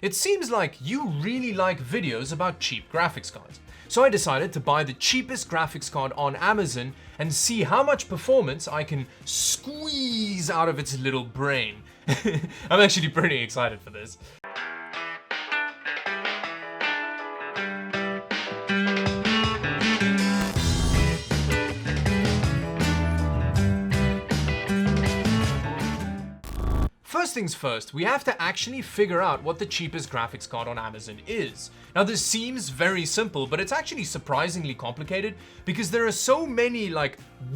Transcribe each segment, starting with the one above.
It seems like you really like videos about cheap graphics cards. So I decided to buy the cheapest graphics card on Amazon and see how much performance I can squeeze out of its little brain. I'm actually pretty excited for this. First things first, we have to actually figure out what the cheapest graphics card on Amazon is. Now this seems very simple, but it's actually surprisingly complicated because there are so many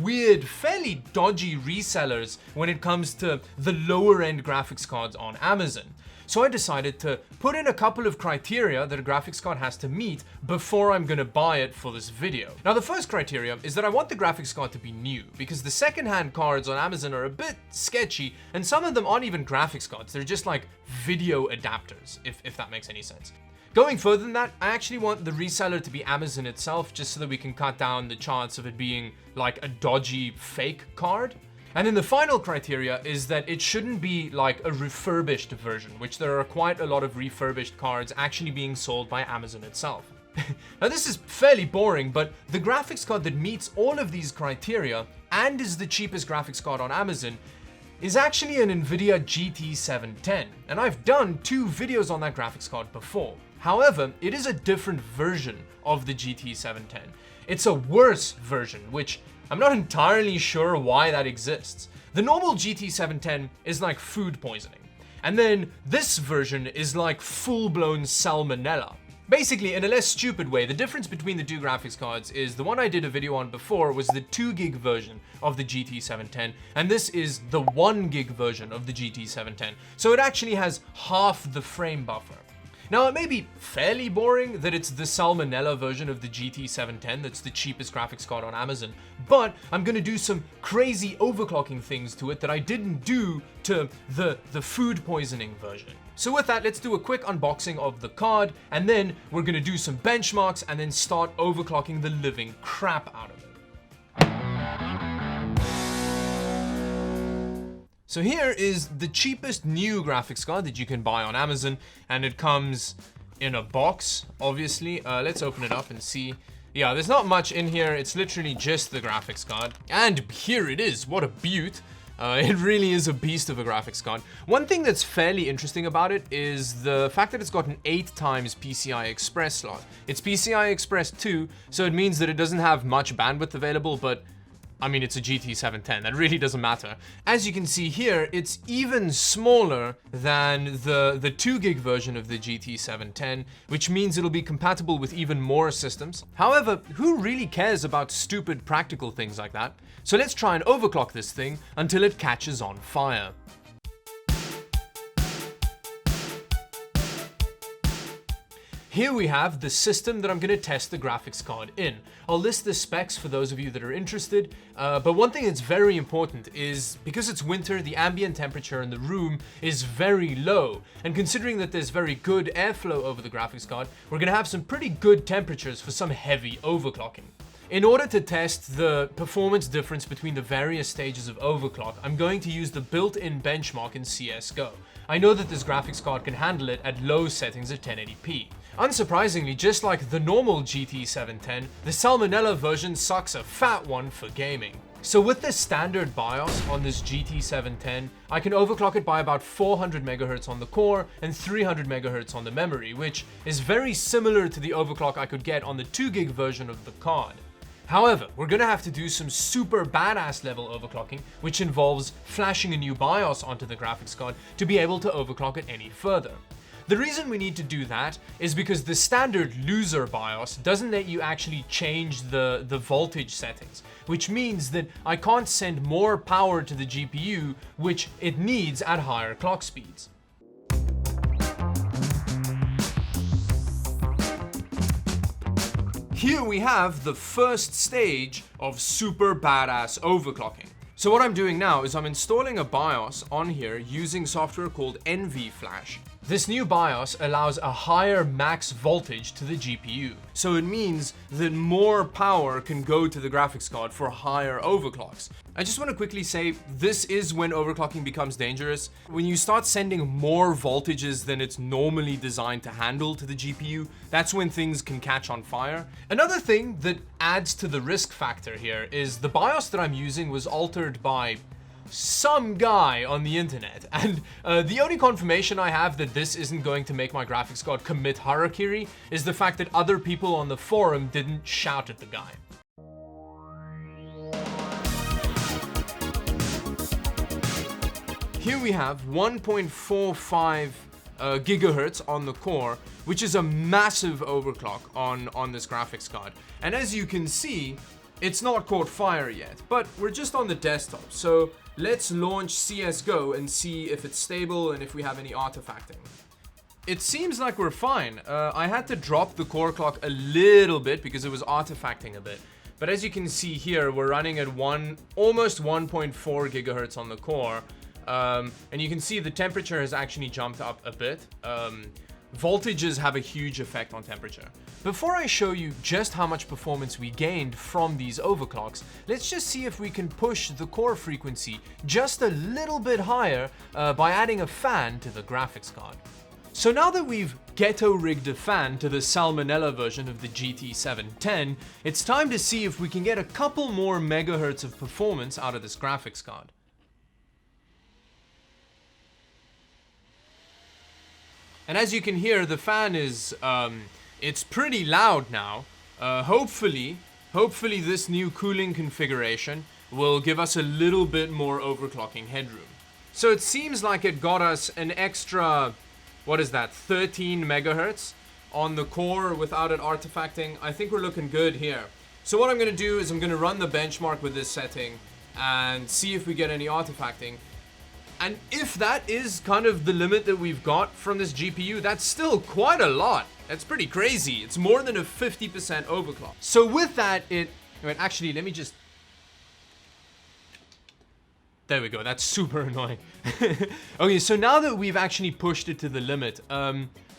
weird, fairly dodgy resellers when it comes to the lower end graphics cards on Amazon. So I decided to put in a couple of criteria that a graphics card has to meet before I'm gonna buy it for this video. Now the first criteria is that I want the graphics card to be new, because the secondhand cards on Amazon are a bit sketchy, and some of them aren't even graphics cards, they're just like video adapters, if that makes any sense. Going further than that, I actually want the reseller to be Amazon itself, just so that we can cut down the chance of it being like a dodgy fake card. And then the final criteria is that it shouldn't be like a refurbished version, which there are quite a lot of refurbished cards actually being sold by Amazon itself. Now this is fairly boring, but the graphics card that meets all of these criteria and is the cheapest graphics card on Amazon is actually an NVIDIA GT 710, and I've done 2 videos on that graphics card before. However, it is a different version of the GT 710. It's a worse version, which I'm not entirely sure why that exists. The normal GT 710 is like food poisoning, and then this version is like full-blown salmonella. Basically, in a less stupid way, the difference between the 2 graphics cards is the one I did a video on before was the 2 gig version of the GT 710, and this is the 1 gig version of the GT 710. So it actually has half the frame buffer. Now, it may be fairly boring that it's the salmonella version of the GT 710 that's the cheapest graphics card on Amazon, but I'm gonna do some crazy overclocking things to it that I didn't do to the food poisoning version. So with that, let's do a quick unboxing of the card, and then we're gonna do some benchmarks and then start overclocking the living crap out of it. So here is the cheapest new graphics card that you can buy on Amazon, and it comes in a box, obviously. Let's open it up and see. Yeah, there's not much in here. It's literally just the graphics card. And here it is. What a beaut. It really is a beast of a graphics card. One thing that's fairly interesting about it is the fact that it's got an 8 times PCI Express slot. It's PCI Express 2, so it means that it doesn't have much bandwidth available, but I mean, it's a GT 710, that really doesn't matter. As you can see here, it's even smaller than the 2 gig version of the GT 710, which means it'll be compatible with even more systems. However, who really cares about stupid practical things like that? So let's try and overclock this thing until it catches on fire. Here we have the system that I'm going to test the graphics card in. I'll list the specs for those of you that are interested, but one thing that's very important is because it's winter, the ambient temperature in the room is very low, and considering that there's very good airflow over the graphics card, we're going to have some pretty good temperatures for some heavy overclocking. In order to test the performance difference between the various stages of overclock, I'm going to use the built-in benchmark in CSGO. I know that this graphics card can handle it at low settings of 1080p. Unsurprisingly, just like the normal GT 710, the salmonella version sucks a fat one for gaming. So with the standard BIOS on this GT 710, I can overclock it by about 400 MHz on the core and 300 MHz on the memory, which is very similar to the overclock I could get on the 2 gig version of the card. However, we're gonna have to do some super badass level overclocking, which involves flashing a new BIOS onto the graphics card to be able to overclock it any further. The reason we need to do that is because the standard loser BIOS doesn't let you actually change the voltage settings, which means that I can't send more power to the GPU, which it needs at higher clock speeds. Here we have the first stage of super badass overclocking. So what I'm doing now is I'm installing a BIOS on here using software called NVFlash. This new BIOS allows a higher max voltage to the GPU. So it means that more power can go to the graphics card for higher overclocks. I just want to quickly say, this is when overclocking becomes dangerous. When you start sending more voltages than it's normally designed to handle to the GPU, that's when things can catch on fire. Another thing that adds to the risk factor here is the BIOS that I'm using was altered by some guy on the internet, and the only confirmation I have that this isn't going to make my graphics card commit harakiri is the fact that other people on the forum didn't shout at the guy. Here we have 1.45 gigahertz on the core, which is a massive overclock on this graphics card. And as you can see, it's not caught fire yet, but we're just on the desktop. So let's launch CSGO and see if it's stable and if we have any artifacting. It seems like we're fine. I had to drop the core clock a little bit because it was artifacting a bit. But as you can see here, we're running at almost 1.4 gigahertz on the core. And you can see the temperature has actually jumped up a bit. Voltages have a huge effect on temperature. Before I show you just how much performance we gained from these overclocks, let's just see if we can push the core frequency just a little bit higher by adding a fan to the graphics card. So now that we've ghetto rigged a fan to the Salmonella version of the GT710, it's time to see if we can get a couple more megahertz of performance out of this graphics card. And as you can hear, the fan is, it's pretty loud now. Hopefully this new cooling configuration will give us a little bit more overclocking headroom. So it seems like it got us an extra, 13 megahertz on the core without it artifacting. I think we're looking good here. So what I'm gonna do is I'm gonna run the benchmark with this setting and see if we get any artifacting. And if that is kind of the limit that we've got from this GPU, that's still quite a lot. That's pretty crazy. It's more than a 50% overclock. So with that, actually, let me just... There we go, that's super annoying. Okay, so now that we've actually pushed it to the limit,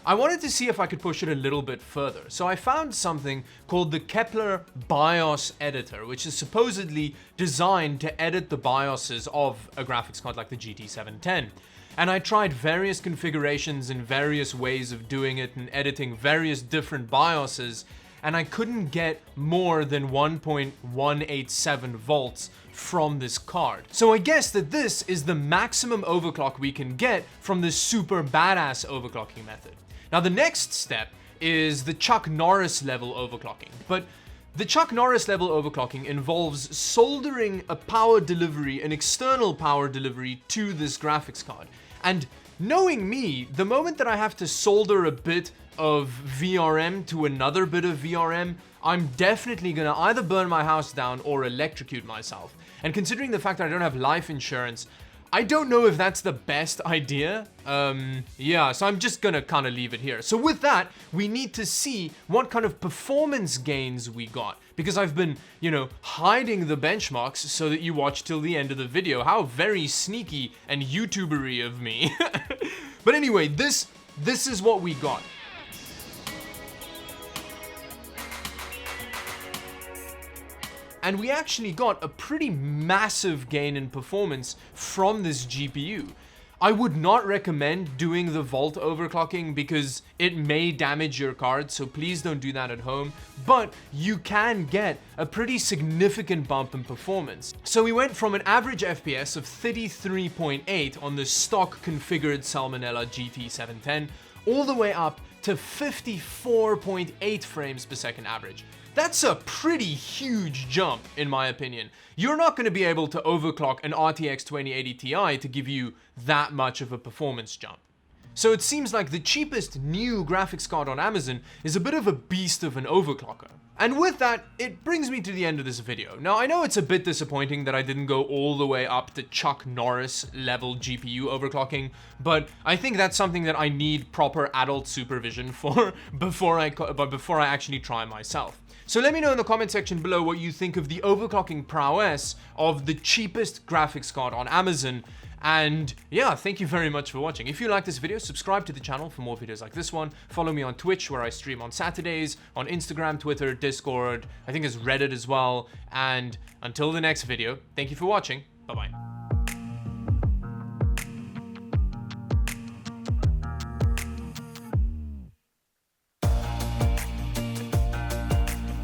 I wanted to see if I could push it a little bit further. So I found something called the Kepler BIOS editor, which is supposedly designed to edit the BIOSes of a graphics card like the GT710. And I tried various configurations and various ways of doing it and editing various different BIOSes, and I couldn't get more than 1.187 volts from this card. So I guess that this is the maximum overclock we can get from this super badass overclocking method. Now the next step is the Chuck Norris level overclocking, but the Chuck Norris level overclocking involves soldering a power delivery, an external power delivery to this graphics card. And knowing me, the moment that I have to solder a bit of VRM to another bit of VRM, I'm definitely gonna either burn my house down or electrocute myself. And considering the fact that I don't have life insurance, I don't know if that's the best idea. Yeah, so I'm just gonna kind of leave it here. So with that, we need to see what kind of performance gains we got. Because I've been, hiding the benchmarks so that you watch till the end of the video. How very sneaky and YouTubery of me. But anyway, this is what we got. And we actually got a pretty massive gain in performance from this GPU. I would not recommend doing the volt overclocking because it may damage your card, so please don't do that at home. But you can get a pretty significant bump in performance. So we went from an average FPS of 33.8 on the stock configured Salmonella GT710 all the way up to 54.8 frames per second average. That's a pretty huge jump, in my opinion. You're not going to be able to overclock an RTX 2080 Ti to give you that much of a performance jump. So it seems like the cheapest new graphics card on Amazon is a bit of a beast of an overclocker. And with that, it brings me to the end of this video. Now, I know it's a bit disappointing that I didn't go all the way up to Chuck Norris level GPU overclocking, but I think that's something that I need proper adult supervision for before I actually try myself. So let me know in the comment section below what you think of the overclocking prowess of the cheapest graphics card on Amazon, And yeah, thank you very much for watching. If you like this video, subscribe to the channel for more videos like this one. Follow me on Twitch, where I stream on Saturdays, on Instagram, Twitter, Discord, I think there's Reddit as well. And until the next video, thank you for watching. Bye-bye.